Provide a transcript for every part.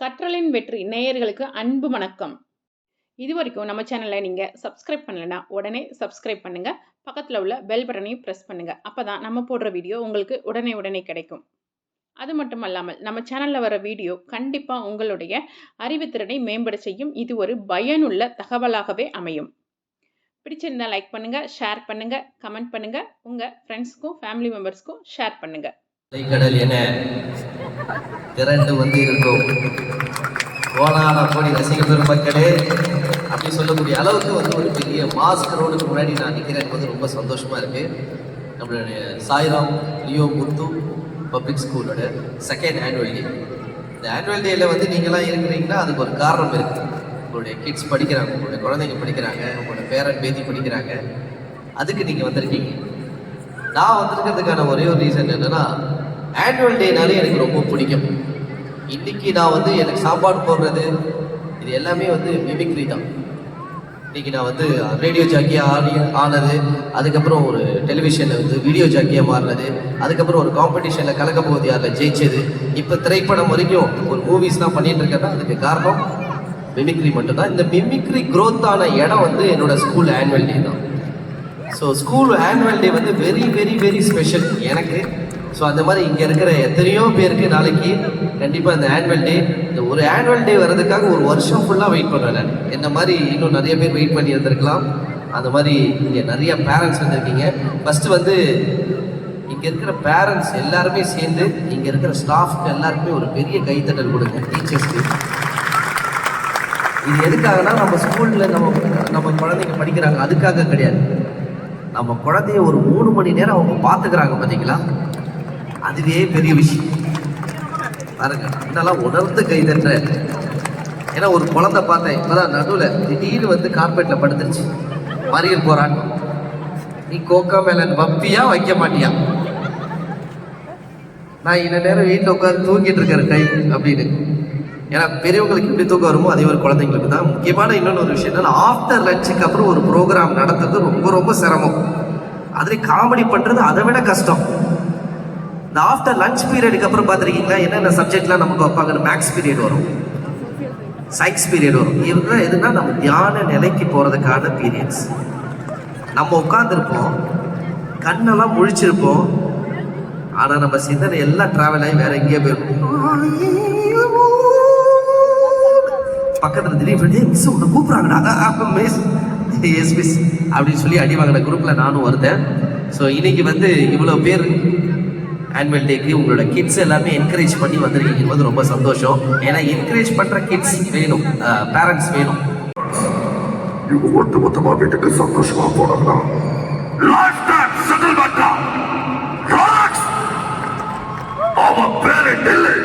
கற்றலின் வெற்றி நேயர்களுக்கு அன்பு வணக்கம். இது வரைக்கும் நம்ம சேனலை நீங்கள் சப்ஸ்கிரைப் பண்ணலைன்னா உடனே சப்ஸ்கிரைப் பண்ணுங்கள். பக்கத்தில் உள்ள பெல் பட்டனையும் ப்ரெஸ் பண்ணுங்கள். அப்போ தான் நம்ம போடுற வீடியோ உங்களுக்கு உடனே கிடைக்கும். அது மட்டும் அல்லாமல் நம்ம சேனலில் வர வீடியோ கண்டிப்பாக உங்களுடைய அறிவுத்திறனை மேம்பட செய்யும். இது ஒரு பயனுள்ள தகவலாகவே அமையும். பிடிச்சிருந்தால் லைக் பண்ணுங்கள், ஷேர் பண்ணுங்கள், கமெண்ட் பண்ணுங்கள். உங்கள் ஃப்ரெண்ட்ஸ்க்கும் ஃபேமிலி மெம்பர்ஸ்க்கும் ஷேர் பண்ணுங்கள். கடல் என திரண்டு வந்து இருக்கும் கோடான கோடி ரசிக பெருமக்களே அப்படி சொல்லக்கூடிய அளவுக்கு வந்து ஒரு பெரிய மாஸ்க் ரோடுக்கு முன்னாடி நான் நிற்கிறேன் வந்து ரொம்ப சந்தோஷமா இருக்கு. நம்மளுடைய சாய்ராம் லியோ முத்து பப்ளிக் ஸ்கூலோட செகண்ட் ஆனுவல் டே. இந்த ஆனுவல் டேல வந்து நீங்களாம் இருக்கிறீங்கன்னா அதுக்கு ஒரு காரணம் இருக்கு. உங்களுடைய கிட்ஸ் படிக்கிறாங்க, உங்களுடைய குழந்தைங்க படிக்கிறாங்க, உங்களோட பேரன் பேத்தி படிக்கிறாங்க, அதுக்கு நீங்கள் வந்திருக்கீங்க. நான் வந்திருக்கிறதுக்கான ஒரே ஒரு ரீசன் என்னன்னா, ஆனுவல் டேனாலே எனக்கு ரொம்ப பிடிக்கும். இன்னைக்கு நான் வந்து எனக்கு சாப்பாடு போடுறது இது எல்லாமே வந்து மிமிக்ரி தான். இன்னைக்கு நான் வந்து ரேடியோ ஜாக்கியாக ஆனது, அதுக்கப்புறம் ஒரு டெலிவிஷனில் வந்து வீடியோ ஜாக்கியாக மாறினது, அதுக்கப்புறம் ஒரு காம்படிஷனில் கலக்க போகுது யாரில் ஜெயிச்சது, இப்போ திரைப்படம் வரைக்கும் ஒரு மூவிஸ்லாம் பண்ணிட்டு இருக்கேன்னா அதுக்கு காரணம் மிமிக்ரி மட்டும்தான். இந்த மிமிக்ரி க்ரோத்தான இடம் வந்து என்னோட ஸ்கூல் ஆனுவல் டே தான். ஸோ ஸ்கூல் ஆனுவல் டே வந்து வெரி வெரி வெரி ஸ்பெஷல் எனக்கு. ஸோ அந்த மாதிரி இங்கே இருக்கிற எத்தனையோ பேருக்கு நாளைக்கு கண்டிப்பாக இந்த ஆனுவல் டே, இந்த ஒரு ஆனுவல் டே வர்றதுக்காக ஒரு வருஷம் ஃபுல்லாக வெயிட் பண்ணுவேன் நான். என்ன மாதிரி இன்னும் நிறைய பேர் வெயிட் பண்ணி இருந்திருக்கலாம். அந்த மாதிரி இங்கே நிறைய பேரண்ட்ஸ் வந்திருக்கீங்க. ஃபஸ்ட்டு வந்து இங்கே இருக்கிற பேரண்ட்ஸ் எல்லாருமே சேர்ந்து இங்கே இருக்கிற ஸ்டாஃப்க்கு எல்லாருக்குமே ஒரு பெரிய கைத்தட்டல் கொடுங்க, டீச்சர்ஸ்க்கு. இது எதுக்காகனா நம்ம ஸ்கூலில் நம்ம குழந்தைங்க படிக்கிறாங்க அதுக்காக கிடையாது. நம்ம குழந்தைய ஒரு 3 மணி நேரம் அவங்க பார்த்துக்கிறாங்க பார்த்தீங்களா, அதுவே பெரிய விஷயம் பாருங்க. என்னெல்லாம் உணர்ந்து கை தட்டுறேன். ஏன்னா ஒரு குழந்தை பார்த்தேன் இப்போதான் நடுவில் திடீர்னு வந்து கார்பெட்டில் படுத்துருச்சு. மறியல் போராட்டம். நீ கோக்கா மேல வப்பியா வைக்க மாட்டியா? நான் இந்த நேரம் வீட்டில் உட்காந்து தூங்கிட்டு இருக்கிற கை அப்படின்னு. ஏன்னா பெரியவங்களுக்கு எப்படி தூக்கம் வருமோ அதே ஒரு குழந்தைங்களுக்கு தான். முக்கியமான இன்னொன்று ஒரு விஷயம் என்னன்னா, ஆஃப்டர் லஞ்சுக்கு அப்புறம் ஒரு ப்ரோக்ராம் நடத்துறது ரொம்ப ரொம்ப சிரமம். அதுலேயும் காமெடி பண்ணுறது அதை விட கஷ்டம். இந்த ஆஃப்டர் லஞ்ச் பீரியடுக்கு அப்புறம் பார்த்துருக்கீங்களா என்னென்ன சப்ஜெக்ட்லாம் நமக்கு வைப்பாங்கன்னு? மேக்ஸ் பீரியட் வரும், சயின்ஸ் பீரியட் வரும். இதுதான் எதுனா நம்ம தியான நிலைக்கு போகிறதுக்கான பீரியட்ஸ். நம்ம உட்காந்துருப்போம், கண்ணெல்லாம் முழிச்சிருப்போம், ஆனால் நம்ம சிந்தனை எல்லாம் ட்ராவல் ஆகி வேற எங்கேயோ போயிருப்போம். பக்கத்தில் திடீர்னு மிஸ் உன்னை கூப்பிட்றாங்கடா, மிஸ் எஸ் மிஸ் அப்படின்னு சொல்லி அடி வாங்கின குரூப்பில் நானும் வருதேன். ஸோ இன்னைக்கு வந்து இவ்வளோ பேர் ஆனுவல் டேக்கு உங்களோட கிட்ஸ் எல்லாமே என்கரேஜ் பண்ணி வந்திருக்கீங்க போது ரொம்ப சந்தோஷம். ஏன்னா என்கரேஜ் பண்ணுற கிட்ஸ் வேணும், பேரண்ட்ஸ் வேணும். இவங்க ஒட்டுமொத்தமாக வீட்டுக்கு சந்தோஷமா போனாங்கன்னா அவன் பேரு இல்லை.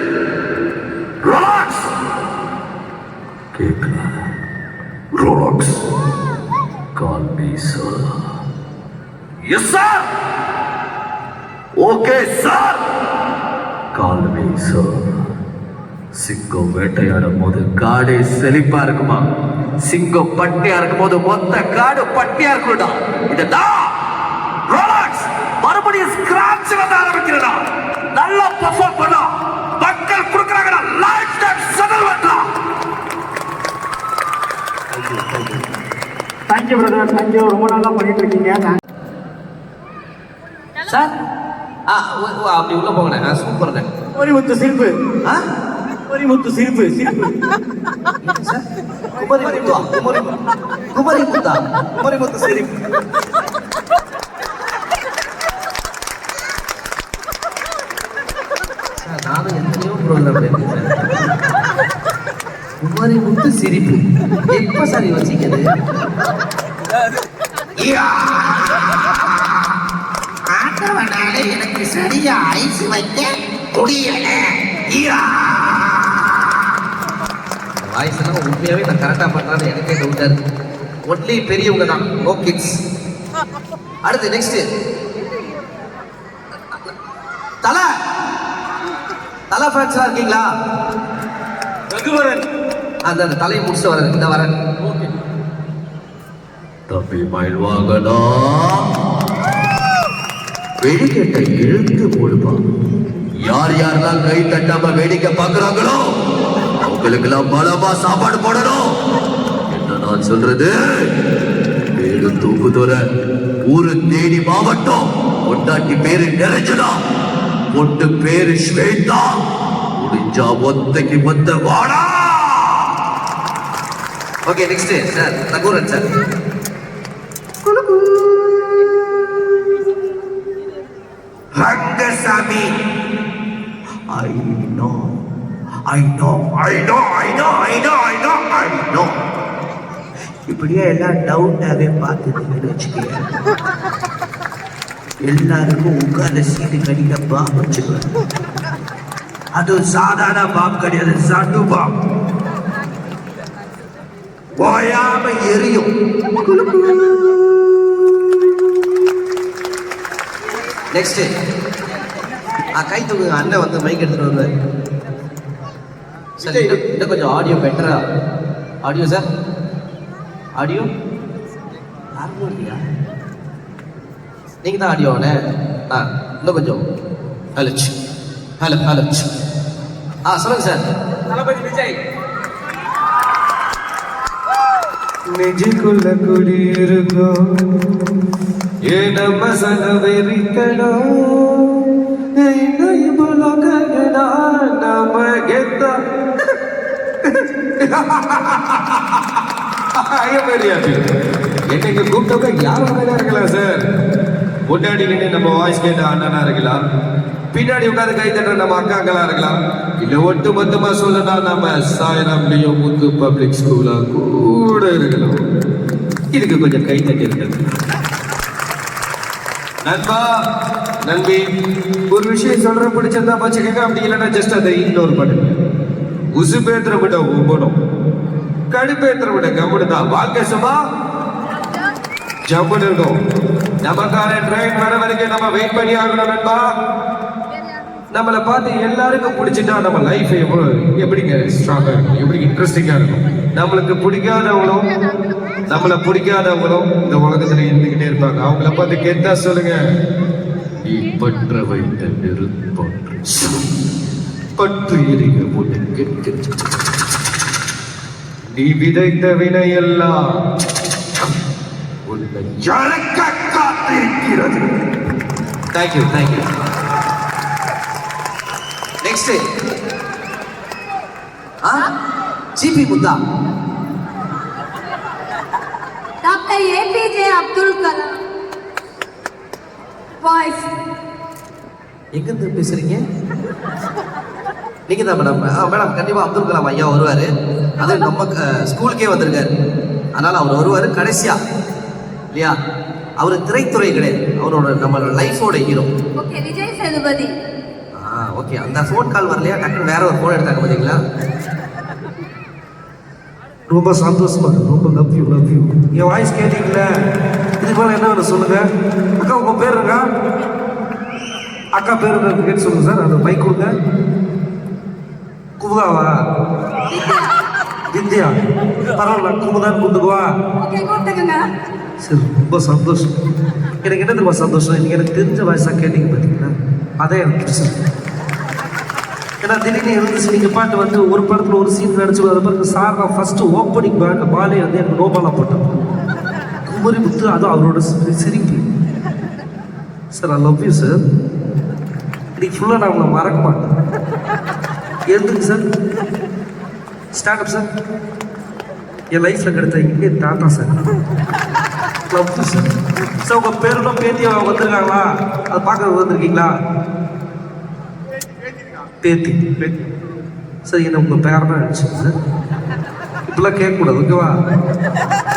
கேட்கல Rolex call me sir. Yes sir. Okay sir. Call me sir. சிங்கம் வேட்டையாடும் போது காடே செழிப்பா இருக்குமா? சிங்கம் பட்டியா இருக்கும் போது மொத்த காடு பட்டியா இருக்கும்டா. இதுதான் ரோலக்ஸ். மறுபடியும் ஸ்கிராட்ச் வந்து ஆரம்பிக்கிறடா. நல்லா பெர்ஃபார்ம் பண்ணா மக்கள் கொடுக்குறாங்கடா. லைஃப் டைம் செட்டில்மென்ட்டா. Thank you brother, thank you. ரொம்ப நல்லா பண்ணிட்டு இருக்கீங்க சார். அப்படி உள்ள போங்கண்ணே. சூப்பர்ண்ணே. குமரிமுத்து சிரிப்பு, குமரிமுத்து சிரிப்பு சிரிப்பு. குமரிமுத்து சிரிப்பு. நானும் எத்தனையோ ப்ரோக்ராம் இருக்கேன். குமரிமுத்து சிரிப்பு எப்ப சரி வச்சுக்கிறது? ஆட்டவனால எனக்கு சரியா ஐஸ் வைக்க முடியல. வாய்ஸ் எல்லாம் உண்மையாவே நான் கரெக்டா பண்றான்னு எனக்கே டவுட்டா இருக்கு. ஒன்லி பெரியவங்க தான், நோ கிட்ஸ். அடுத்து நெக்ஸ்ட் தல தல ஃப்ரெண்ட்ஸா இருக்கீங்களா? ரகுவரன் அந்த தலையை முடிச்சுட்டு வரேன். இந்த வரேன். தம்பி மயில் வாங்கடா. வெடிக்கட்டை இழுத்து போடுப்பா. யார் யாரெல்லாம் கை தட்டாம வேடிக்கை பார்க்குறாங்களோ அவங்க அவங்களுக்கெல்லாம் பலமா சாப்பாடு போடணும். என்ன நான் சொல்றது? பேரு தூக்குதுற ஊரு தேடி மாவட்டம். பொண்டாட்டி பேரு நிறைஞ்சனா, பொட்டு பேரு ஸ்வேதா. முடிஞ்சா ஒத்தைக்கு ஒத்த வாடா. ஓகே, நெக்ஸ்ட் சார் ரகுரன் சார். ரங்கசாமி. I know. இப்படியே எல்லாம் டவுட்டாவே பார்த்துட்டு வச்சுக்கேன். எல்லாருக்கும் உட்கார்ந்த சீட்டு கடிக்க பாம் வச்சுக்குவேன். அது சாதாரண பாம் கிடையாது, சண்டு பாம். ஓயாம எரியும். நெக்ஸ்ட் கை தூக்குங்க. அண்ணன் வந்து மைக் எடுத்துட்டு வருவார். சார் இன்னும் கொஞ்சம் ஆடியோ பெட்டரா. ஆடியோ சார், ஆடியோ யாருக்கும் இல்லையா? நீங்கள் தான் ஆடியோண்ணே. இன்னும் கொஞ்சம் ஹலோச்சு. சொல்லுங்க சார். தளபதி விஜய். நெஞ்சுக்குள்ள குடியிருக்கும் ஏன மசன வெறிக்கணும். என்னைக்கு கூப்பிட்டவங்க யாரும் இருக்கலாம் சார். முன்னாடி நின்று நம்ம வாய்ஸ் கேட்ட அண்ணனா இருக்கலாம், பின்னாடி உட்காந்து கை தட்டுற நம்ம அக்காங்களா இருக்கலாம், இல்ல ஒட்டு மொத்தமா சொல்லனா நம்ம சாயராம்லயோ முத்து பப்ளிக் ஸ்கூலா கூட இருக்கலாம். இதுக்கு கொஞ்சம் கை தட்டி இருக்கிறது. நண்பா நம்பி ஒரு விஷயம் சொல்ற பிடிச்சிருந்தா பச்சுக்கங்க. அப்படி இல்லைன்னா ஜஸ்ட் அதை இக்னோர் பண்ணுங்க. உசுபேத்திர விட ஒவ்வொன்றும், கடுப்பேத்திர விட கம்முனு தான். வாழ்க்கை சும்மா ஜம்முன்னு இருக்கும். நமக்கான ட்ரெயின் வர வரைக்கும் நம்ம வெயிட் பண்ணி ஆகணும் நண்பா. நம்மளை பார்த்து எல்லாருக்கும் பிடிச்சிட்டா நம்ம லைஃப் எப்படிங்க ஸ்ட்ராங்கா இருக்கும், எப்படி இன்ட்ரெஸ்டிங்கா இருக்கும். நம்மளுக்கு பிடிக்காதவங்களும் நம்மளை பிடிக்காதவங்களும் இந்த உலகத்துல இருந்துகிட்டே இருப்பாங்க. அவங்கள பார்த்து கேட்டா சொல்லுங்க, நீ பற்ற வைத்த நெருப்பொன்று பற்று எரிக போட்டு நீ விதைத்த வினையெல்லாம் உன்னை இழக்க காத்திருக்கிறது. Thank you. Next GP Mutha. Doctor APJ Abdul Kalam voice. எங்கிருந்து பேசுறீங்க? நீங்க தான் மேடம். மேடம் கண்டிப்பா அப்துல் கலாம் ஐயா வருவாரு. அது நம்ம ஸ்கூலுக்கே வந்திருக்காரு. அதனால அவர் வருவாரு கடைசியா இல்லையா? அவர் திரைத்துறை கிடையாது, அவரோட நம்ம லைஃபோட hero. Okay, Vijay Sethupathi. Okay, அந்த ஃபோன் கால் வரலையா? டக்குன்னு வேற ஒரு ஃபோன் எடுத்தாங்க பார்த்தீங்களா? ரொம்ப சந்தோஷமா இருக்கு. ரொம்ப லவ் யூ. என் வாய்ஸ் கேட்டீங்களா? இதுக்கு மேலே என்ன வேணும் சொல்லுங்க. அக்கா உங்க பேர் இருக்கா? அக்கா பேர் கேட்டு சொல்லுங்க சார். அந்த மைக் கொடுங்க. குமுதாவா? வித்யா. பரவாயில்ல, குமுதான் கூப்பிட்டுக்குவா. ஓகே, கூப்பிட்டுக்குங்க. சரி, ரொம்ப சந்தோஷம். எனக்கு என்ன தெரியுமா சந்தோஷம்? நீங்கள் எனக்கு தெரிஞ்ச வாய்ஸாக கேட்டீங்க பார்த்தீங்களா, அதே எனக்கு பிடிச்சது. ஏன்னா திடீர்னு இருந்துச்சு நீங்கள் பாட்டு வந்து ஒரு படத்தில் ஒரு சீன் நடிச்சு அதை பிறகு சார் நான் ஃபஸ்ட்டு ஓப்பனிங் பாலே வந்து எனக்கு நோபாலாக போட்டேன். குமரி முத்து, அதுவும் அவரோட சிரிப்பு. Sir I love you sir. இன்னைக்கு ஃபுல்லாக நான் உங்களை மறக்க மாட்டேன். எழுதுங்க சார். Startup sir. என் லைஃப்பில் கிடைத்த இங்கே tata sir. Love you sir. Sir உங்கள் பேருலாம் பேத்தி வந்திருக்காங்களா? அதை பார்க்க வந்திருக்கீங்களா? பேத்தி சார், என்ன உங்கள் பேரனா அடிச்சுங்க சார். இப்பெல்லாம் கேட்கக்கூடாது ஓகேவா?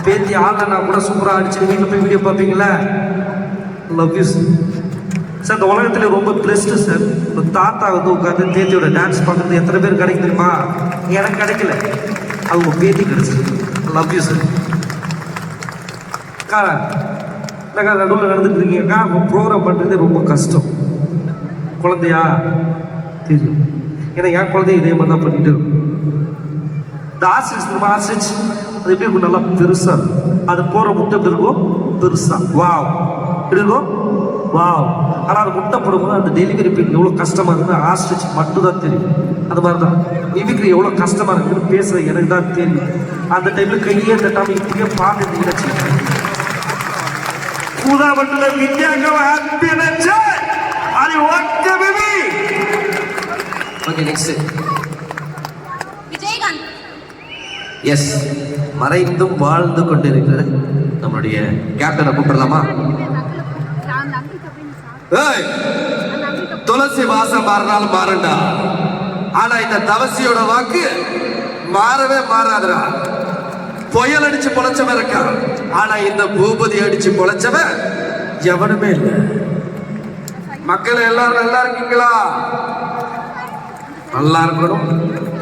பேத்தி ஆடலைன்னா கூட சூப்பராக அடிச்சு வீட்டில் போய் வீடியோ பார்ப்பீங்களா? Love you sir. சார் இந்த உலகத்தில் ரொம்ப பெஸ்ட்டு சார். ஒரு தாத்தா வந்து உட்காந்து பேத்தியோட டான்ஸ் பார்க்குறது எத்தனை பேர் கிடைக்கும் தெரியுமா? எனக்கு கிடைக்கல, அவங்க பேத்தி கிடைச்சிருக்கு. Love you sir. அக்கா என்னக்கா நடுவில் நடந்துட்டு இருக்கீங்கக்கா? ப்ரோக்ராம் பண்ணுறதே ரொம்ப கஷ்டம். குழந்தையா தெரியும், ஏன்னா என் குழந்தைய இதே மாதிரி தான் பண்ணிட்டு இருக்கும். இந்த ஆசிரிச் அது எப்படி இருக்கும்? நல்லா பெருசா இருக்கும். அது போகிற முட்டை இருக்கும் பெருசா. வா இருக்கும் வாவ். ஆனா அது முட்டை போடும்போது அந்த டெலிவரி பெயின் எவ்வளவு கஷ்டமா இருக்குன்னு ஆஸ்ட்ரிச் மட்டும் தான் தெரியும். அது மாதிரிதான் மிமிக்ரி எவ்வளவு கஷ்டமா இருக்குன்னு பேசுறது எனக்கு தான் தெரியும். அந்த டைம்ல கையே தட்டாம இப்படியே பார்த்து நினைச்சு கூதாபட்டுல வித்யாங்க அது okay baby. Okay next. Vijayakanth. Yes, மறைந்தும் வாழ்ந்து கொண்டிருக்கிற நம்மளுடைய கேப்டனை கூப்பிடலாமா? ஏய், துளசி வாசம் மாறினாலும் மாறண்டா, ஆனா இந்த தவசியோட வாக்கு மாறவே மாறாதுடா. புயல் அடிச்சு பொழைச்சவன் இருக்கான், ஆனா இந்த பூபதி அடிச்சு பொழைச்சவன் எவனுமே இல்லை. மக்கள் எல்லாரும் நல்லா இருக்கீங்களா? நல்லா இருக்கணும்.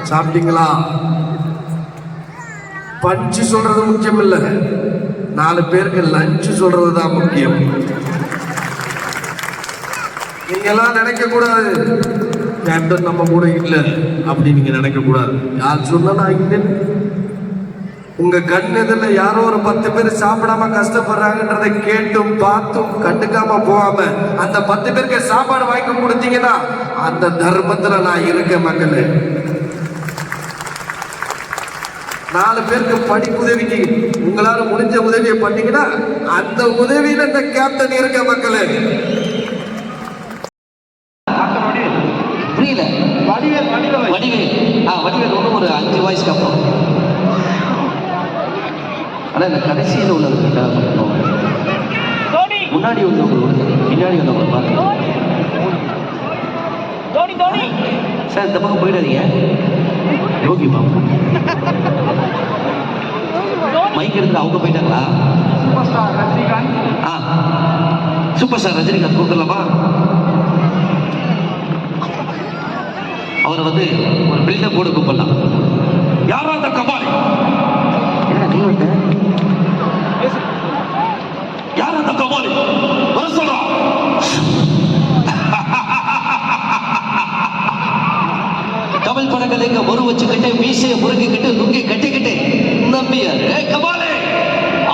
சாப்பிட்டீங்களா? பஞ்சு சொல்றது முக்கியம் இல்ல, 4 பேருக்கு லஞ்சு சொல்றது தான் முக்கியம். நீங்க எல்லாம் நினைக்க கூடாது கேப்டன் நம்ம கூட இல்ல அப்படி நீங்க நினைக்க கூடாது. யார் சொன்னா இல்லை. உங்க கண் எதிரில் யாரோ ஒரு 10 பேர் சாப்பிடாம கஷ்டப்படுறாங்கன்றதை கேட்டும் பார்த்தும் கண்டுக்காம போகாம அந்த 10 பேருக்கு சாப்பாடு வாங்கி கொடுத்தீங்கன்னா அந்த தர்மத்துல நான் இருக்கேன் மக்களே. 4 பேருக்கு படிப்பு உதவிக்கு உங்களால முடிஞ்ச உதவியை பண்ணீங்கன்னா அந்த உதவியில இந்த கேப்டன் இருக்க மக்களே. புரியல? வடிவேல் வடிவேல் ஒன்று ஒரு 5 வாய்ஸ்க்கு அப்புறம். ஆனா இந்த கடைசியில் உள்ளது முன்னாடி வந்தவங்க பின்னாடி வந்தவங்க பார்த்து சார் இந்த பக்கம் போயிடாதீங்க. யோகி பாபு மைக் எடுத்து அவங்க போயிட்டாங்களா? சூப்பர் ஸ்டார் ரஜினிகாந்த் கூப்பிடலாமா? அவரை வந்து ஒரு பில்டப் போட கூப்பிடலாம். யாரா அந்த கபாலி? யார் அந்த கபாலி? வர சொல்றான். கமல் படங்கள் எங்க ஒரு வச்சுக்கிட்டு மீசையை முறுக்கிக்கிட்டு லுங்கி கட்டிக்கிட்டு நம்பியார் கபாலே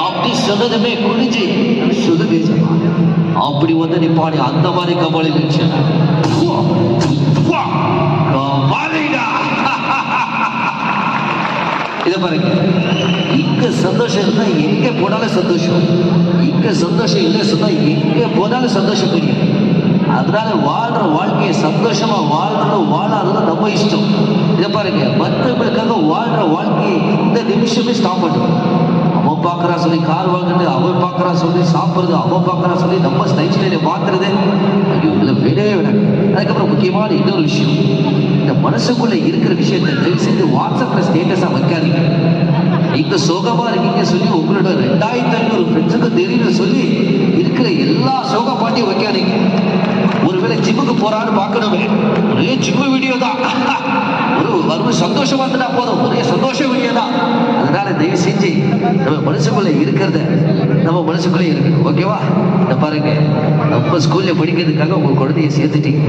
அப்படி சொன்னதுமே குனிஞ்சு சுதுகை அப்படி வந்து நிப்பாடி அந்த மாதிரி கபாலி நினைச்சேன். இதை பாருங்க, இங்க சந்தோஷம் இருந்தா எங்க போனாலும் சந்தோஷம், இங்க சந்தோஷம் இல்லை சொன்னா எங்க போனாலும் சந்தோஷம் தெரியும். அதனால வாழ்ற வாழ்க்கையை சந்தோஷமா வாழ்றதும் வாழாததும் நம்ம இஷ்டம். இதை பாருங்க, மற்றவங்களுக்காக வாழ்ற வாழ்க்கையை இந்த நிமிஷமே ஸ்டாப் பண்ணும். அவன் பார்க்கறா சொல்லி கார் வாங்குறது, அவன் பார்க்கறா சொல்லி சாப்பிடுறது, அவன் பார்க்கறா சொல்லி நம்ம லைஃப் ஸ்டைலை மாத்துறது, ஐயோ இதில் விடவே விடாது. அதுக்கப்புறம் முக்கியமான இன்னொரு விஷயம், இந்த மனசுக்குள்ள இருக்கிற விஷயத்தை தயவு செஞ்சு வாட்ஸ்அப்ல ஸ்டேட்டஸா வைக்காதீங்க. நீங்க சோகமா இருக்கீங்க சொல்லி உங்களோட 2500 ஃப்ரெண்ட்ஸுக்கு தெரியுன்னு சொல்லி இருக்கிற எல்லா சோக பாட்டியும் வைக்காதீங்க. ஒருவேளை ஜிம்முக்கு போறான்னு பார்க்கணுமே, ஒரே ஜிம்மு வீடியோ தான், ஒரு சந்தோஷமா இருந்தா போதும், ஒரே சந்தோஷ வீடியோ தான். அதனால தயவு செஞ்சு நம்ம மனசுக்குள்ள இருக்கிறத நம்ம மனசுக்குள்ளே இருக்கணும். ஓகேவா? இந்த பாருங்க, நம்ம ஸ்கூல்ல படிக்கிறதுக்காக உங்க குழந்தைய சேர்த்துட்டீங்க.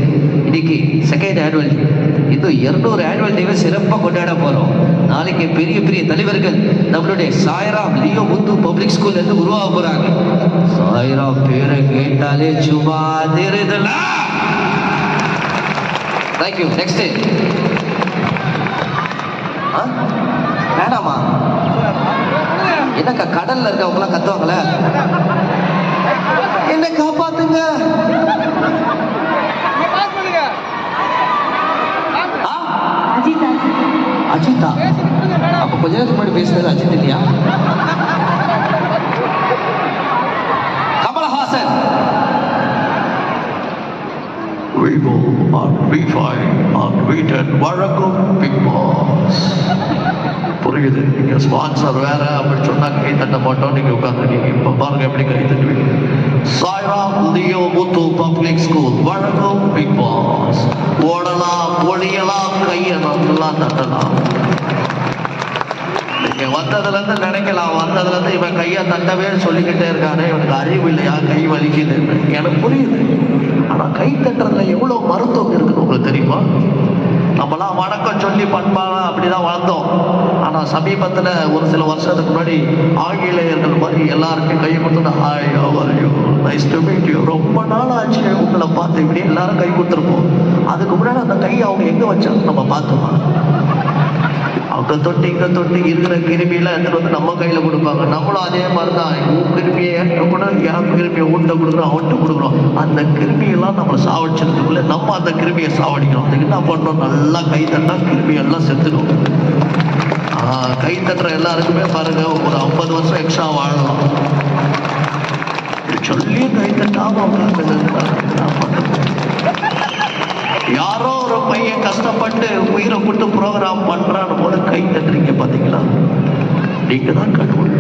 இன்னைக்கு 2nd ஆனுவல் டே, இன்னும் 200 ஆனுவல் டேவை சிறப்பாக கொண்டாட போறோம். நாளைக்கு பெரிய பெரிய தலைவர்கள் நம்மளுடைய சாய்ராம் லியோ முத்து பப்ளிக் ஸ்கூல்ல இருந்து உருவாக போறாங்க. சாய்ராம் பேரை கேட்டாலே சும்மா தெரியுதுல. தேங்க்யூ. நெக்ஸ்ட் வேணாமா? என்னக்கா கடல்ல இருக்கவங்களாம் கத்துவாங்கள, என்ன காப்பாத்துங்க. அஜித்தா? அப்ப கொஞ்ச நேரத்துக்கு முன்னாடி பேசுறது அஜித் இல்லையா? Kamal Haasan. Vivo on V5 on V10 வழங்கும் பிக் பாஸ். புரியுது, நீங்க ஸ்பான்சர் வேற அப்படி சொன்னா கை தட்ட மாட்டோம், நீங்க உட்காந்துருக்கீங்க. இப்ப பாருங்க எப்படி கை தட்டுவீங்க. சாய்ராம் லியோ முத்து பப்ளிக் ஸ்கூல் வழங்கும் பிக் பாஸ். ஓடலாம், ஒளியலாம், கையை நல்லா தட்டலாம். நீங்க வந்ததுல இருந்து நினைக்கலாம், வந்ததுல இருந்து இவன் கையை தட்டவே சொல்லிக்கிட்டே இருக்கானே, இவனுக்கு அறிவு இல்லையா, கை வலிக்குது. எனக்கு புரியுது, ஆனா கை தட்டுறதுல எவ்வளவு மருத்துவம் இருக்குன்னு உங்களுக்கு தெரியுமா? நம்மளாம் வணக்கம் சொல்லி பண்பாங்க அப்படிதான் வளர்ந்தோம். ஆனா ஆனால் சமீபத்தில் ஒரு சில வருஷத்துக்கு முன்னாடி ஆங்கிலேயர்கள் மாதிரி எல்லாருக்கும் கை கொடுத்து hi you nice to meet you ரொம்ப நாள் ஆச்சு உங்களை பார்த்து இப்படி எல்லாரும் கை கொடுத்துருப்போம். அதுக்கு முன்னாடி அந்த கையை அவங்க எங்கே வச்சாங்க நம்ம பார்த்தோமா? அவங்க தொட்டு இங்கே தொட்டு இருக்கிற கிருமியெல்லாம் எடுத்துகிட்டு வந்து நம்ம கையில் கொடுப்பாங்க. நம்மளும் அதே மாதிரி தான் உன் கிருமியை ஏற்ற என் கிருமியை உண்டை கொடுக்குறோம் அவன்ட்டு கொடுக்குறோம். அந்த கிருமியெல்லாம் நம்மளை சாவடிச்சதுக்குள்ளே நம்ம அந்த கிருமியை சாவடிக்கிறோம். அதுக்கு என்ன பண்ணுறோம்? நல்லா கை தட்டா கிருமியெல்லாம் செத்துடும். கை தட்டுற எல்லாருக்குமே பாருங்க ஒரு 50 வருஷம் எக்ஸ்ட்ரா வாழலாம். சொல்லி கை தட்டாம யாரோ ஒரு பையன் கஷ்டப்பட்டு உயிரை கொடுத்து ப்ரோக்ராம் பண்றான்னு போது கை தட்டுறீங்க பாத்தீங்களா? நீங்க தான் கடவுள்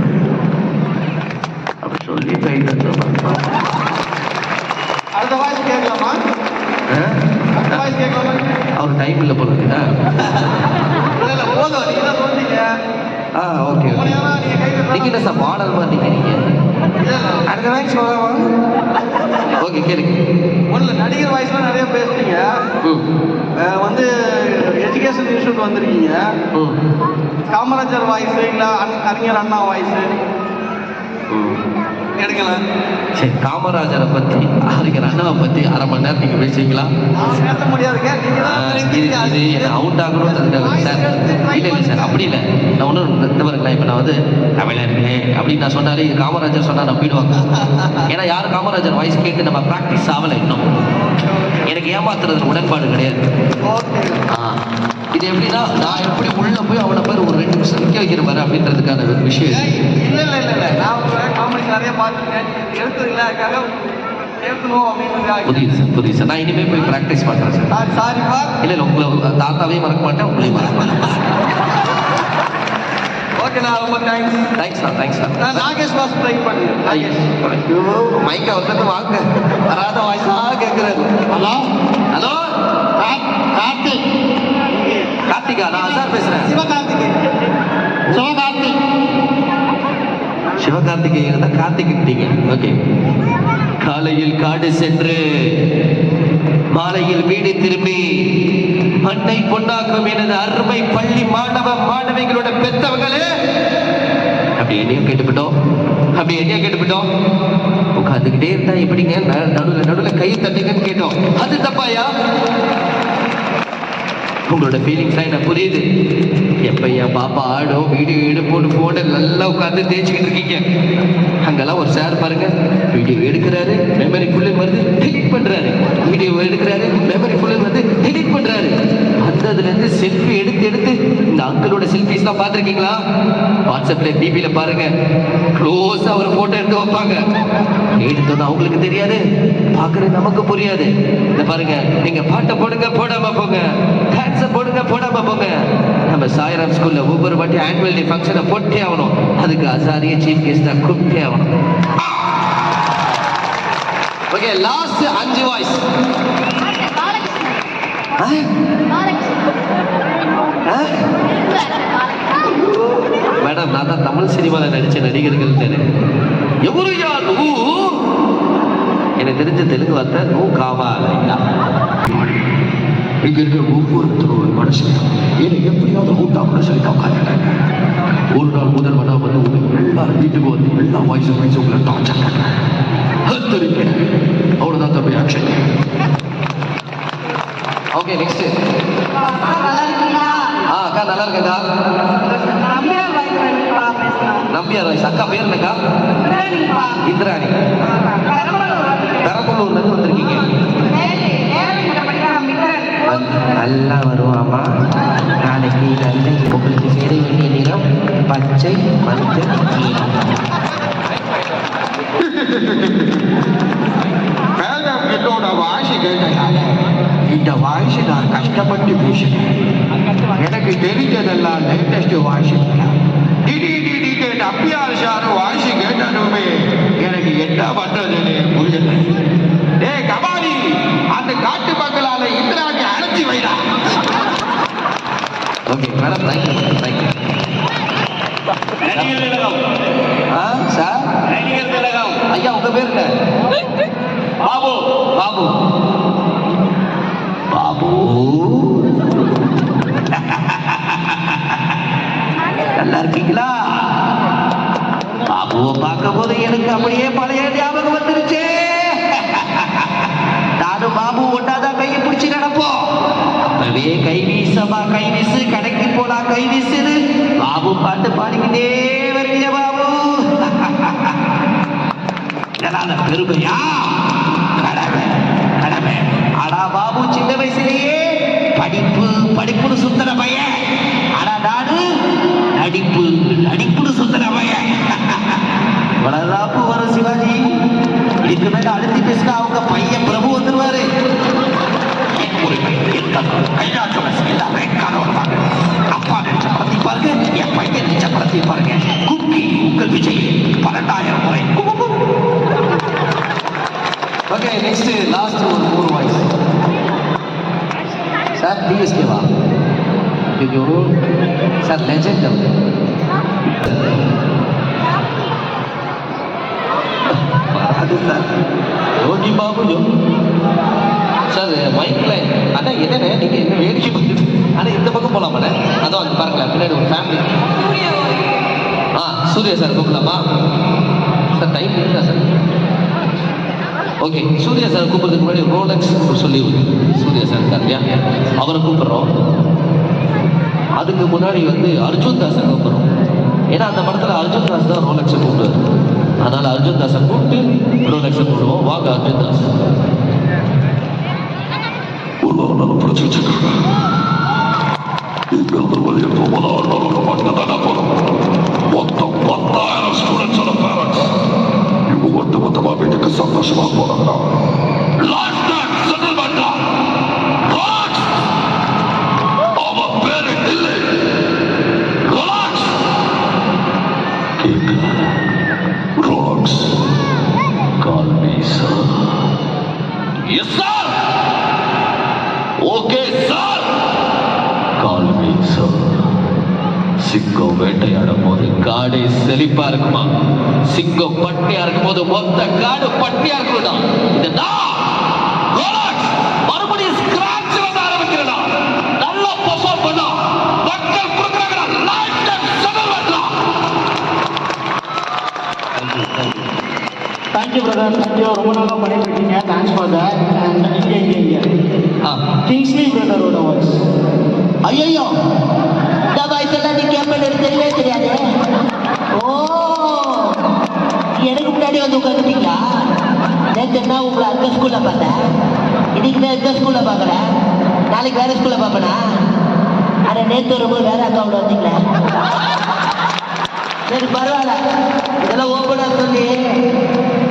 அப்படி சொல்லி கை தட்டுறோம். அடுத்த வாய்ஸ் கேட்கலாமா? அவர் டைம் இல்லை போல இருக்குதா? ஓகே நீங்க என்ன சார் மாடல் மாதிரி நிற்கிறீங்க? அடுத்த வாய்ஸ் சொல்லலாமா? ஓகே கேளுங்க. ஒன்றில் நடிகர் வாய்ஸ்லாம் நிறைய பேசுறீங்க. வந்து எஜுகேஷன் இன்ஸ்டியூட் வந்திருக்கீங்க. காமராஜர் வாய்ஸ் இல்லை அறிஞர் அண்ணா வாய்ஸ் எடுக்கலாம். சரி, காமராஜரை பற்றி அறிஞர் அண்ணாவை பற்றி அரை மணி நேரம் நீங்கள் பேசுவீங்களா? பேச முடியாதுங்க. இது என்ன அவுட் ஆகணும்னு சார்? இல்லை இல்லை சார், அப்படி இல்லை. நான் ஒன்றும் இந்த பாருங்களேன், இப்போ நான் வந்து தமிழர்களே அப்படின்னு நான் சொன்னாலே இது காமராஜர் சொன்னால் நம்பிடுவாங்க. ஏன்னா யாரும் காமராஜர் வாய்ஸ் கேட்டு நம்ம ப்ராக்டிஸ் ஆகலை இன்னும். எனக்கு ஏமாத்துறது உடன்பாடு கிடையாது. இது எப்படின்னா நான் எப்படி உள்ள போய் அவனை பேர் ஒரு 2 நிமிஷம் நிற்க வைக்கிற மாதிரி அப்படின்றதுக்கான ஒரு விஷயம். இல்லை இல்லை இல்லை இல்லை நான் காமெடி நிறைய பார்த்துருக்கேன். எடுத்துருங்களா அதுக்காக பேசணும் அப்படின்னு. புரியுது சார், புரியுது சார். நான் இனிமேல் போய் ப்ராக்டிஸ் பண்ணுறேன் சார். சாரிப்பா. இல்லை இல்லை, உங்களை தாத்தாவையும் மறக்க மாட்டேன், உங்களையும் மறக்க மாட்டேன். ஓகேண்ணா, ரொம்ப thanks. Thanks sir, thanks sir. நான் நாகேஷ் பாஸ் ட்ரை பண்ணுறேன். ஐயோ மைக்கை வந்து வாங்க, வராத வாய்ஸாக கேட்குறாரு. Hello hello Karthik. கார்த்திகா? நான் சார் பேசுகிறேன். சிவகார்த்திகேயன் தான் கார்த்திகிட்டீங்க. ஓகே. காலையில் காடு சென்று மாலையில் வீடு திரும்பி மண்ணை பொன்னாக்கும் எனது அருமை பள்ளி மாணவ மாணவிகளோட பெத்தவங்களே, அப்படி என்னையும் கேட்டுக்கிட்டோம், அப்படி என்னையும் கேட்டுக்கிட்டோம். உட்காந்துக்கிட்டே இருந்தா எப்படிங்க நடுவில் கையை தட்டிங்கன்னு கேட்டோம். அது தப்பாயா? உங்களோட ஃபீலிங்ஸ்லாம் எனக்கு புரியுது. எப்போ என் பாப்பா ஆடும் வீடியோ எடுப்போன்னு ஃபோனை நல்லா உட்காந்து தேய்ச்சிக்கிட்டு இருக்கீங்க. அங்கெல்லாம் ஒரு சார் பாருங்க, வீடியோ எடுக்கிறாரு, மெமரி ஃபுல்லுன்னு வருது, டெலிட் பண்ணுறாரு. வீடியோ எடுக்கிறாரு, மெமரி ஃபுல்லுன்னு வந்து டெலிட் பண்ணுறாரு. அதுலேருந்து செல்ஃபி எடுத்து இந்த அங்கிளோட செல்ஃபிஸ்லாம் பார்த்துருக்கீங்களா? வாட்ஸ்அப்பில் டிபியில் பாருங்க, க்ளோஸாக ஒரு ஃபோட்டோ எடுத்து வைப்பாங்க. எடுத்தோன்னு அவங்களுக்கு தெரியாது, பார்க்குறது நமக்கு புரியாது. இந்த பாருங்க, நீங்கள் பாட்டை போடுங்க போடாம போங்க, டான்ஸை போடுங்க போடாம போங்க. நம்ம சாய்ராம் ஸ்கூல்ல ஒவ்வொரு வாட்டி ஆனுவல் டே ஃபங்க்ஷனை போட்டே ஆகணும். அதுக்கு அசாரிய சீஃப் கெஸ்டா கூப்பிட்டே ஆகணும். Okay, last 5 voice. மேடம், நான் தான் தமிழ் சினிமாவில் நடிச்ச நடிகர்கள் எவரு யார்? எனக்கு தெரிஞ்ச தெலுங்கு வார்த்தை நூ காவாலையா. இங்க இருக்க ஒவ்வொருத்தரும் மனுஷன் என்னை எப்படியாவது கூட்டாமல் சொல்லி தான் உட்காந்துட்டாங்க. ஒரு நாள் முதல்வனா வந்து எல்லாரும் வீட்டுக்கு வந்து எல்லா வாய்ஸும் உங்களை டார்ச்சர் பண்ணுறேன். அவ்வளோதான் தம்பி ஆக்ஷன். Okay, next. அக்கா நல்லா இருக்கா? நம்பியார் வாய்ஸ். அக்கா பேர் என்னக்கா? இந்திராணி. பெரம்பலூர்லேருந்து வந்திருக்கீங்க. நல்லா வருவாமா. நாளைக்கு நல்ல உங்களுக்கு சேர வேண்டிய நிறம் பச்சை மஞ்சள் நீலம். என்னோட வாய்ஸ் கேட்டதால இந்த வாய்ஸ் நான் கஷ்டப்பட்டு பேசுகிறேன். எனக்கு தெரிஞ்சதெல்லாம் latest voice. Nambiar sir voice கேட்டதுமே எனக்கு என்ன பண்றதுன்னு புரியல. டே கபாலி, அந்த காட்டு மக்களால இந்திராணி அழைச்சி வைடா. Okay madam, thank you thank you. Sir ஐயா, உங்க பேர் என்ன? பாபு. பாபு பாபு நல்லா இருக்கீங்களா? பாபுவை பார்க்கும் போது எனக்கு அப்படியே பழைய ஞாபகம் வந்துருச்சு. நானும் பாபு ஒட்டாதான் கையை பிடிச்சி நடப்போம். அப்பவே கை வீசமா கை வீசு, கடைக்கு போனா கை வீசுன்னு பாபு பாட்டு பாடிக்கிட்டே வருவீங்க பாபு. இதெல்லாம் பெருமையா? கடமை கடமை. ஆனா பாபு சின்ன வயசுலயே படிப்பு படிப்புன்னு சுத்தன பையன். ஆனா நானு நடிப்பு நடிப்புன்னு சுத்தன பையன். வளராப்பு வரும் சிவாஜி. இதுக்கு மேல அழுத்தி பேசினா அவங்க பையன் பிரபு வந்துருவாரு. அப்பா நினைச்ச படத்தை பாருங்க, என் பையன் நினைச்ச படத்தை பாருங்க. குக்கி உங்கள் விஜய் 12,000 முறை. ஓகே, நெக்ஸ்ட் லாஸ்ட் ஒரு 3 வாய்ஸ். சார் டிஎஸ்கேவா? ஐயோ சார் லெஜெண்ட். அது சார் யோகி பாபு சார் மைக்ல அண்ணா என்னண்ணே நீங்க என்ன வேடிக்கை பார்த்துட்டு? ஆனா இந்த பக்கம் போலாமாண்ணே? அதான் வந்து பாருங்களேன் பின்னாடி ஒரு ஃபேமிலி. சூர்யா சார் கூப்பிடலாமா சார்? டைம் இருக்கா சார்? ஓகே, சூர்யா சார் கூப்பிடுறதுக்கு முன்னாடி ரோலக்ஸ் சொல்லி சூர்யா சார் இருக்கார் இல்லையா, அவரை கூப்பிடுறோம். அதுக்கு முன்னாடி வந்து அர்ஜுன் தாஸை கூப்பிடுறோம். ஏன்னா அந்த படத்தில் அர்ஜுன் தாஸ் தான் ரோலக்ஸை கூப்பிடுவார். அதனால் அர்ஜுன் தாஸை கூப்பிட்டு ரோலக்ஸை கூப்பிடுவோம். வாங்க அர்ஜுன் தாஸ். மொத்தம் 10,000 ஸ்டூடெண்ட்ஸோட பேரண்ட்ஸ் இவங்க ஒட்டுமொத்தமா வீட்டுக்கு சந்தோஷமா போறாங்க. லாஸ்ட் டைம் செட்டில்மெண்ட்ல அவ பேரு இல்லை. ரோலக்ஸ் கேட்கல. Rolex call me sir. Yes sir. Okay sir. Call me sir. சிங்கம் வேட்டையாடும் போது காடே செழிப்பா இருக்குமா? சிங்கம் பட்டியா இருக்கும் போது மொத்த காடு பட்டியா இருக்குதா? இதுதான் மறுபடியும் ஸ்கிராட்ச் வந்து ஆரம்பிக்கிறதா? நல்லா பெர்ஃபார்ம் பண்ணா மக்கள் கொடுக்குறாங்க. லைஃப் டைம் செட்டில்மெண்ட்ல. Thank you brother, thank you. ரொம்ப நல்லா பண்ணிட்டு இருக்கீங்க. Thanks for that. அண்ட் இங்கே கிங்ஸ்லி பிரதரோட வாய்ஸ். ஐயோ இந்த வயசுல நீ கேப்பேன் தெரியவே தெரியாது. ஓ எனக்கு முன்னாடி வந்து உட்காந்துட்டீங்களா? நேற்று என்ன உங்களை அந்த ஸ்கூல்ல பார்த்தேன், இன்னைக்கு நான் இந்த ஸ்கூல்ல பார்க்குறேன், நாளைக்கு வேற ஸ்கூல்ல பார்ப்பேனா? ஆனால் நேற்று வரும்போது வேற அக்கௌண்ட் வந்தீங்களா? சரி பரவாயில்ல, இதெல்லாம் ஓப்பனாக சொல்லி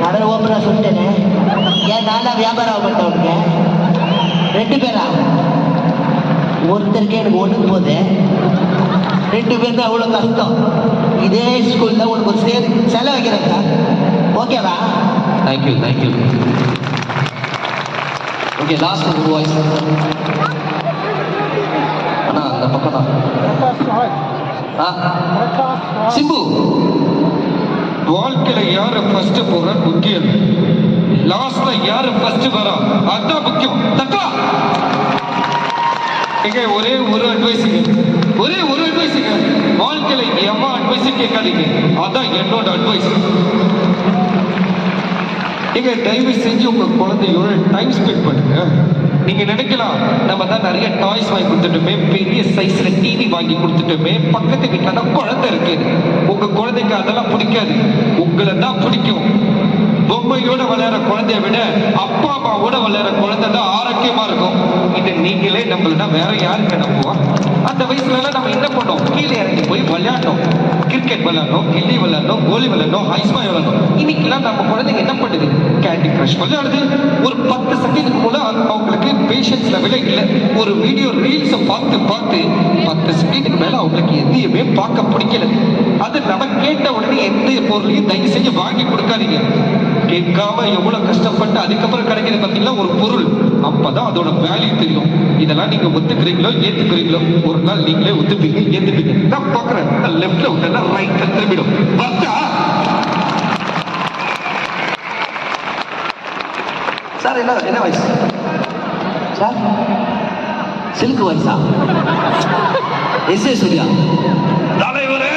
நான் ஓப்பனாக சொல்லிட்டேனே. ஏன் நானா வியாபாரம் பண்ணிட்டவனுங்க 2 பேரா? ஒருத்தருக்கு எனக்கு ஒன்றுக்கு போது 2 பேர் தான் அவ்வளோ கஷ்டம். இதே ஸ்கூலில் உனக்கு ஒரு செலவு வைக்கிறேன் சார். ஓகேவா? Thank you thank you. ஓகே, லாஸ்ட் ஒரு வாய்ஸ் அண்ணா அந்த பக்கம் தான். சிம்பு, வாழ்க்கையில யாரு ஃபர்ஸ்ட் போற முக்கியம், லாஸ்ட்ல யாரு ஃபர்ஸ்ட் வரா அதான் முக்கியம். தக்கா ஒரே ஒரு அட்வைஸுங்க, ஒரே ஒரு அட்வைஸுங்க. வாழ்க்கையில எவன் அட்வைஸும் கேட்காதீங்க, அதான் என்னோட அட்வைஸ். நீங்க தயவு செஞ்சு உங்க குழந்தையோட டைம் ஸ்பெண்ட் பண்ணுங்க. நீங்க நினைக்கலாம் நம்ம தான் நிறைய டாய்ஸ் வாங்கி கொடுத்துட்டோமே, பெரிய சைஸ்ல டிவி வாங்கி கொடுத்துட்டோமே, பக்கத்து வீட்டுல தான் குழந்தை இருக்கு. உங்க குழந்தைக்கு அதெல்லாம் பிடிக்காது, உங்களை தான் பிடிக்கும். பொம்மையோட விளையாடுற குழந்தைய விட அப்பா அம்மாவோட விளையாடுற குழந்தை தான் ஆரோக்கியமா இருக்கும். இதை நீங்களே நம்மளா வேற யாருக்கு நம்புவோம்? அந்த வயசுல நம்ம என்ன பண்ணோம்? கீழே இறங்கி போய் விளையாடணும். கிரிக்கெட் விளையாடணும், கில்லி விளையாடணும், கோலி விளையாடணும், ஐஸ்மாய் விளையாடணும். இன்னைக்கெல்லாம் நம்ம குழந்தைங்க என்ன பண்ணுது? கேண்டி கிரஷ் விளையாடுது. ஒரு 10 செகண்டுக்கு கூட அவங்களுக்கு பேஷன்ஸ் லெவலே இல்லை. ஒரு வீடியோ ரீல்ஸை பார்த்து பார்த்து 10 செகண்டுக்கு மேல அவங்களுக்கு எதையுமே பார்க்க பிடிக்கல. அது நம்ம கேட்ட உடனே எந்த பொருளையும் தயவு செஞ்சு வாங்கி கொடுக்காதீங்க. கேட்காம எவ்வளவு கஷ்டப்பட்டு அதுக்கப்புறம் கிடைக்கிறது பார்த்தீங்கன்னா ஒரு பொருள், அப்பதான் அதோட வேல்யூ தெரியும். இதெல்லாம் நீங்க ஒத்துக்கிறீங்களோ ஏத்துக்கிறீங்களோ, ஒரு நாள் நீங்களே ஒத்துப்பீங்க ஏத்துப்பீங்க. நான் பாக்குறேன் லெஃப்ட்ல விட்டா ரைட்ல திரும்பிடும். சார் என்ன வயசு சார்? சில்க் வயசா? எஸ் ஏ சூர்யா தலைவரே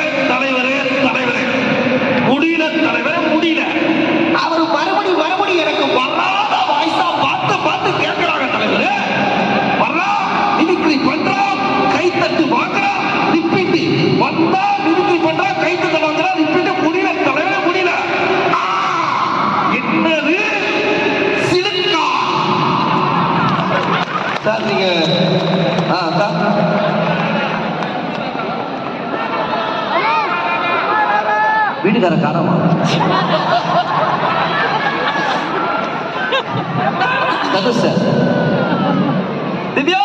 வந்தா நிறுத்தி பண்றா கைத்து தடவை ரிப்பீட் முடியல தலைவரே முடியல. என்னது சிலுக்கா சார் நீங்க வீட்டுக்கார காரமா சார் திவ்யா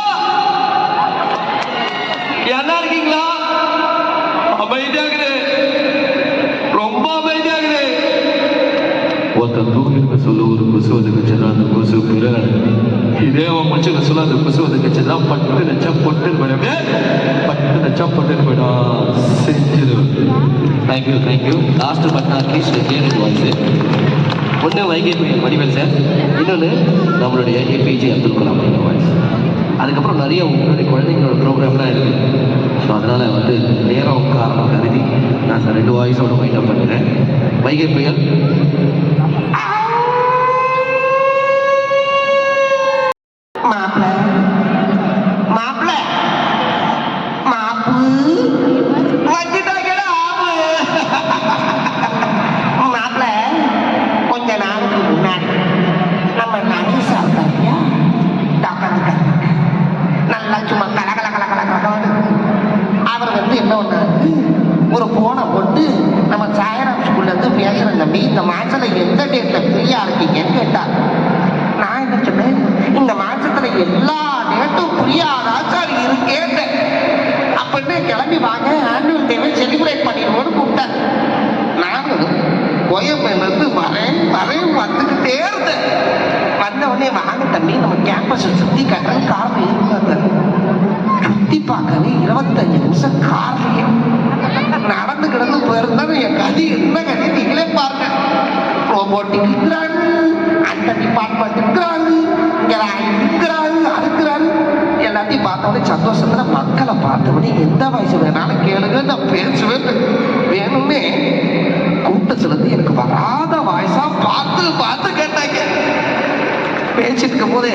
என்ன இருக்கீங்களா? அமைதியாகுது, ரொம்ப அமைதியாகுது. ஒருத்தன் தூங்கிருக்க சொல்ல ஒரு கொசு வந்து கச்சதா அந்த கொசு பிற இதே அவன் முடிச்சுக்க சொல்ல அந்த கொசு வந்து கச்சதா பட்டு லட்சம் பொட்டுன்னு போயிடும். பட்டு லட்சம் பொட்டுன்னு போயிடும். செஞ்சிடும். Thank you. Last but not least Janet voice. ஒன்று வைகை வடிவேல் சார், இன்னொன்று நம்மளுடைய ஏபிஜே அப்துல் கலாம் வாய்ஸ். அதுக்கப்புறம் நிறைய உங்களுடைய குழந்தைங்களோட ப்ரோக்ராம்லாம் இருக்குது. ஸோ அதனால் வந்து நேரம் காரணம் கருதி நான் அந்த 2 வாய்ஸோட மைண்ட் பண்ணுறேன். வைகை புயல் கொஞ்ச நாளுக்கு முன்னாடி நம்ம நகை சாப்பிட்டாரியா நல்லா சும்மா கலகலகலகலகலன்னு அவர் வந்து என்ன பண்ணாரு, ஒரு போனை போட்டு நம்ம சாயராம் ஸ்கூல்ல இருந்து பேசுறேன் தம்பி, இந்த மாசத்துல எந்த டேட்ல ஃப்ரீயா இருக்கீங்கன்னு கேட்டார். நான் என்ன சொன்னேன், இந்த மாசத்துல எல்லா டேட்டும் ஃப்ரீயா தான் சார் இருக்கேன். அப்படின்னு கிளம்பி வாங்க ஆனுவல் டேவை செலிப்ரேட் பண்ணிடுவோன்னு கூப்பிட்டார். நானும் கோயம்பேடுலேருந்து வரேன் வந்துக்கிட்டே இருந்தேன். வந்த உடனே வாங்க தம்பி நம்ம கேம்பஸை சுற்றி காட்டுறேன் காரில் இருந்தாங்க. சுற்றி பார்க்கவே 25 நிமிஷம் கார்லயே நடந்து கிடந்து போயிருந்தாலும் என் கதி என்ன கதி நீங்களே பாருங்க. ரோபோட்டிக் இருக்கிறாங்க, அந்த டிபார்ட்மெண்ட் இருக்கிறாங்க, இங்கே இருக்கிறாங்க அறுக்கிறாரு. எல்லாத்தையும் பார்த்தோன்னே சந்தோஷத்துல மக்களை பார்த்தபடி எந்த வயசு வேணாலும் கேளுங்க நான் பேசுவேன். வேணும்னே கூட்டத்துல இருந்து எனக்கு வராத வாய்ஸா பார்த்து கேட்டாங்க. பேசிட்டு இருக்கும் போதே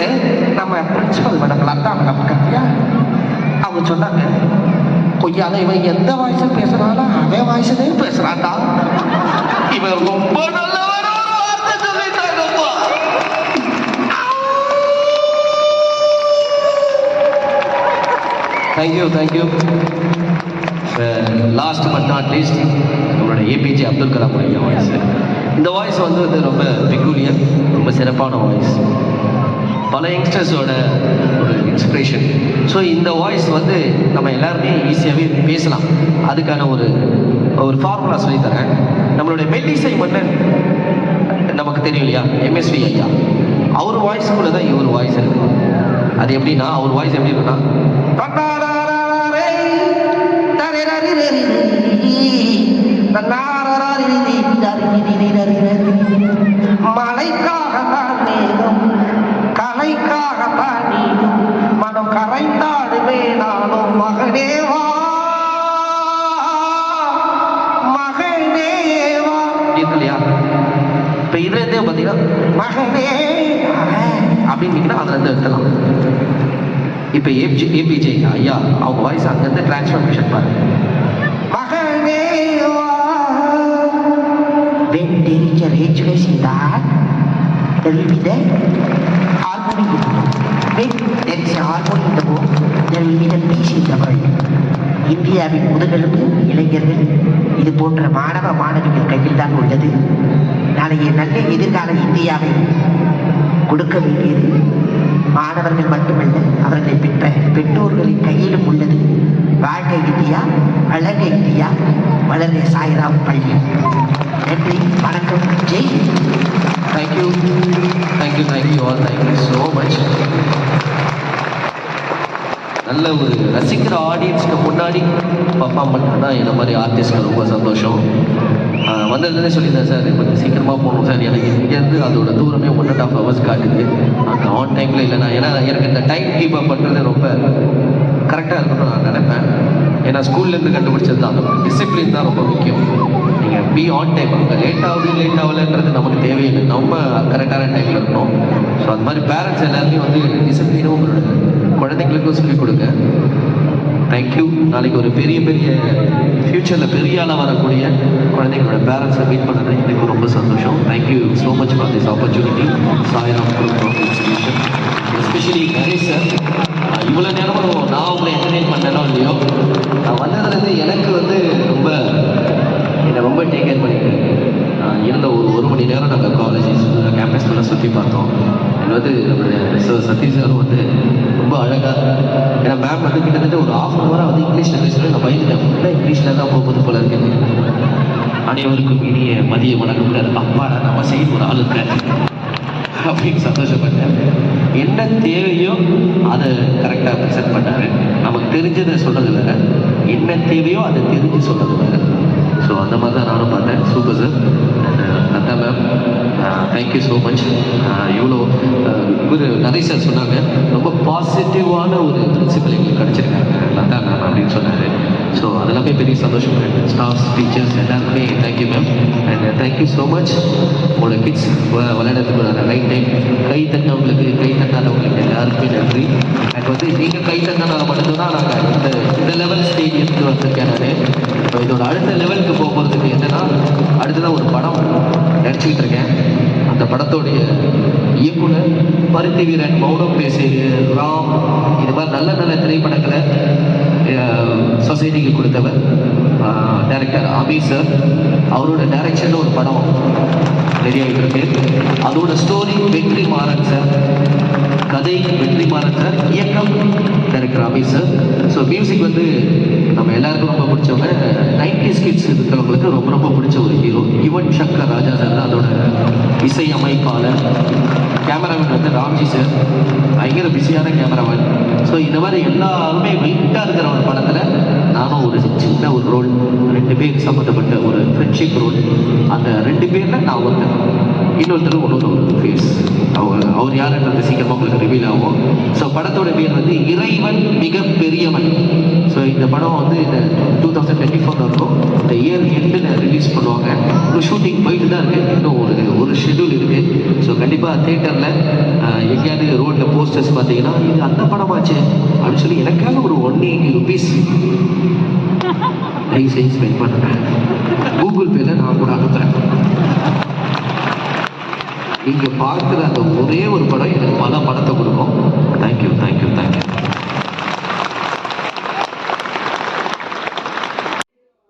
நம்ம பிரின்சிபல் மேடம் லதா மேடம் கட்டியா அவங்க சொன்னாங்க, கொய்யாத இவன் எந்த வாய்ஸ பேசுறாலும் அதே வாய்ஸே பேசுறான்டா, இவன் ரொம்ப நல்லவர். Thank you. Last but not least நம்மளோட ஏபிஜே அப்துல் கலாம் ஐயா வாய்ஸ். இந்த வாய்ஸ் வந்து ரொம்ப பெக்குலியர், ரொம்ப சிறப்பான வாய்ஸ், பல யங்ஸ்டர்ஸோட ஒரு இன்ஸ்பிரேஷன். ஸோ இந்த வாய்ஸ் வந்து நம்ம எல்லாருமே ஈஸியாகவே பேசலாம். அதுக்கான ஒரு ஃபார்முலா சொல்லித்தரேன். நம்மளுடைய மெல்லிசை மன்னன் நமக்கு தெரியும் இல்லையா, எம்எஸ்வி ஐயா, அவர் வாய்ஸுக்குள்ள தான் இவர் வாய்ஸ் இருக்கு. அது எப்படின்னா, அவர் வாய்ஸ் எப்படி இருக்குன்னா, மலைக்காகத்தான் மேகம் கலைக்காகத்தான் நீடும் மனம் கரைந்தாடுமே நானும் மகனேவா இருக்கு இல்லையா. இப்போ இதுல இருந்தே பார்த்தீங்கன்னா மகனே அப்படின்னீங்கன்னா அதுல இருந்து எடுத்துலாம். இப்போ ஏபிஜே ஐயா அவங்க வாய்ஸ் அங்கேருந்து டிரான்ஸ்ஃபர்மேஷன் பாருங்க. When there is a richness in that, there will be the harmony in the world. When there is a harmony in the world, there will be the peace in the world. இந்தியாவின் முதுகெலும்பு இளைஞர்கள், இது போன்ற மாணவ மாணவிகள் கையில் தான் உள்ளது. நாளைய நல்ல எதிர்கால இந்தியாவை கொடுக்க வேண்டியது மாணவர்கள் மட்டுமல்ல, அவர்களை பெற்ற பெற்றோர்களின் கையிலும் உள்ளது. வாழ்க இந்தியா, வளர்க இந்தியா, வளர்க சாய்ராம் பள்ளி. நன்றி, வணக்கம், Jai. Thank you all, thank you so much. நல்ல ஒரு ரசிக்கிற ஆடியன்ஸ்க்கு முன்னாடி பர்ஃபார்ம் பண்ணுறது தான் இந்த மாதிரி ஆர்டிஸ்ட்க்கு ரொம்ப சந்தோஷம். வந்ததுலேயே சொல்லியிருந்தேன் சார், கொஞ்சம் சீக்கிரமாக போகணும் சார், எனக்கு இங்கேருந்து அதோட தூரமே 1.5 hours காட்டுது. நான் ஆன் டைமில் இல்லைனா, ஏன்னா எனக்கு இந்த டைம் கீப் அப் பண்ணுறது ரொம்ப கரெக்டாக இருக்கணும்னு நான் நினைப்பேன். ஏன்னா ஸ்கூல்லேருந்து கண்டுபிடிச்சது தான், டிசிப்ளின் தான் ரொம்ப முக்கியம். நீங்கள் பி ஆன் டைம், அங்கே லேட் ஆகலைன்றது நமக்கு தேவையில்லை, நம்ம கரெக்டான டைமில் இருக்கணும். ஸோ அது மாதிரி பேரண்ட்ஸ் எல்லாருமே வந்து டிசிப்ளினும் உங்களோட குழந்தைங்களுக்கும் சொல்லிக் கொடுங்க. தேங்க்யூ. நாளைக்கு ஒரு பெரிய பெரிய ஃப்யூச்சரில் பெரிய ஆளாக வரக்கூடிய குழந்தைங்களோட பேரண்ட்ஸை மீட் பண்ணது எனக்கு ரொம்ப சந்தோஷம். Thank you so much for this opportunity. Sairam group of institution, especially Naresh sir. இவ்வளோ நேரமும் நான் உங்களை என்டர்டெயின் பண்ணனோ இல்லையோ, நான் வந்ததுலேருந்து எனக்கு வந்து என்னை ரொம்ப டேக் கேர் பண்ணிட்டு இருந்த ஒரு மணி நேரம் நாங்கள் காலேஜஸ் கேம்பஸ் ஃபுல்லாக சுற்றி பார்த்தோம். இது வந்து நம்மளுடைய சார் சதீஷ் சாரும் வந்து ரொம்ப அழகாக, ஏன்னா மேம் வந்து கிட்டத்தட்ட ஒரு ½ வந்து இங்கிலீஷில் பேசுகிறேன். நான் பயந்துட்டேன், ஃபுல்லாக இங்கிலீஷில் தான் போகுது போல இருக்கேன். அனைவருக்கும் இனிய மதிய வணக்கம். அப்பாடா நம்ம சைடு ஒரு ஆள் இருக்காரு அப்படின்னு சந்தோஷப்பட்டேன். என்ன தேவையோ அதை கரெக்டாக ப்ரெசென்ட் பண்ணார். நமக்கு தெரிஞ்சதை சொல்கிறது வேறு, என்ன தேவையோ அதை தெரிஞ்சு சொல்கிறது வேறு. ஸோ அந்த மாதிரி தான் நானும் பார்த்தேன். Super sir. Latha ma'am, thank you so much. இவ்வளோ இவர் நிறைய சார் சொன்னாங்க, ரொம்ப பாசிட்டிவான ஒரு பிரின்சிபல் எங்களுக்கு கிடச்சிருக்காங்க லதா மேம் அப்படின்னு சொன்னார். ஸோ அதெல்லாமே பெரிய சந்தோஷம். ஸ்டாஃப்ஸ், டீச்சர்ஸ் எல்லாருக்குமே thank you ma'am. And thank you so much. உங்களோட கிட்ஸ் விளையாடுறதுக்கு ஒரு ரைட் டைம். கை தட்டினவங்களுக்கு, கை தட்டாதவங்களுக்கு எல்லாருக்குமே நன்றி. அண்ட் வந்து நீங்கள் கை தட்டினால மட்டும்தான் நாங்கள் இந்த லெவல் ஸ்டேஜ் வந்திருக்கேன் நான். இப்போ இதோட அடுத்த லெவலுக்கு போகிறதுக்கு என்னென்னா, அடுத்ததான் ஒரு படம் நடிச்சுக்கிட்டு இருக்கேன். அந்த படத்தோடைய இயக்குனர் பருத்தி வீரன், மௌனம் பேசு, ராம், இது மாதிரி நல்ல நல்ல திரைப்படங்களை சொசைட்டிக்கு கொடுத்தவர் டைரக்டர் அபி சார். அவரோட டைரக்ஷனில் ஒரு படம் ரெடி ஆகிட்டு இருக்கு. அதோட ஸ்டோரி வெற்றி மாறன் சார், கதை வெற்றி மாறன் சார், இயக்கம் டைரக்டர் அபி சார். ஸோ மியூசிக் வந்து நம்ம எல்லாருக்கும் ரொம்ப பிடிச்சவங்க, 90s கிட்ஸ் இருக்கிறவங்களுக்கு ரொம்ப ரொம்ப பிடிச்ச ஒரு ஹீரோ யுவன் சங்கர் ராஜா சார் தான் அதோட இசை அமைப்பாளர். கேமராமேன் வந்து ராம்ஜி சார், பயங்கர பிஸியான கேமராமேன். ஸோ இந்த மாதிரி எல்லாருமே வெயிட்டாக இருக்கிற ஒரு படத்தில் நானும் ஒரு சின்ன ஒரு ரோல், 2 பேர் சம்மந்தப்பட்ட ஒரு ஃப்ரெண்ட்ஷிப் ரோல். அந்த 2 பேரில் நான் ஒருத்தர், இன்னொருத்தர் ஒரு ஃபேஸ். அவர் யாருன்றது சீக்கிரமாக உங்களுக்கு ரிவீல் ஆகும். ஸோ படத்தோட பேர் வந்து இறைவன் மிக பெரியவன். ஸோ இந்த படம் வந்து இந்த 2024 இருக்கும். இந்த இயர் எண்டில் ரிலீஸ் பண்ணுவாங்க. இன்னும் ஷூட்டிங் போயிட்டு தான் இருக்குது, இன்னும் ஒரு ஷெட்யூல் இருக்குது. ஸோ கண்டிப்பாக தேட்டரில் எங்கேயாவது ரோட்டில் போஸ்டர்ஸ் பார்த்தீங்கன்னா இது அந்த படமாச்சு அப்படின்னு சொல்லி எனக்காக ஒரு 180 rupees தயவுசெய்து ஸ்பெண்ட் பண்ணுறேன். கூகுள் பேல நான் கூட அனுப்புகிறேன். நீங்கள் பார்க்குற அந்த ஒரே ஒரு படம் எனக்கு பல படத்தை கொடுக்கும். Thank you thank you thank you.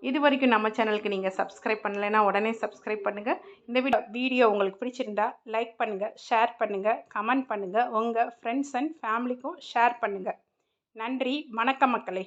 இது வரைக்கும் நம்ம சேனலுக்கு நீங்கள் சப்ஸ்கிரைப் பண்ணலைன்னா உடனே சப்ஸ்கிரைப் பண்ணுங்கள். இந்த வீடியோ உங்களுக்கு பிடிச்சிருந்தா லைக் பண்ணுங்கள், ஷேர் பண்ணுங்கள், கமெண்ட் பண்ணுங்கள், உங்கள் ஃப்ரெண்ட்ஸ் அண்ட் ஃபேமிலிக்கும் ஷேர் பண்ணுங்கள். நன்றி, வணக்கம் மக்களே.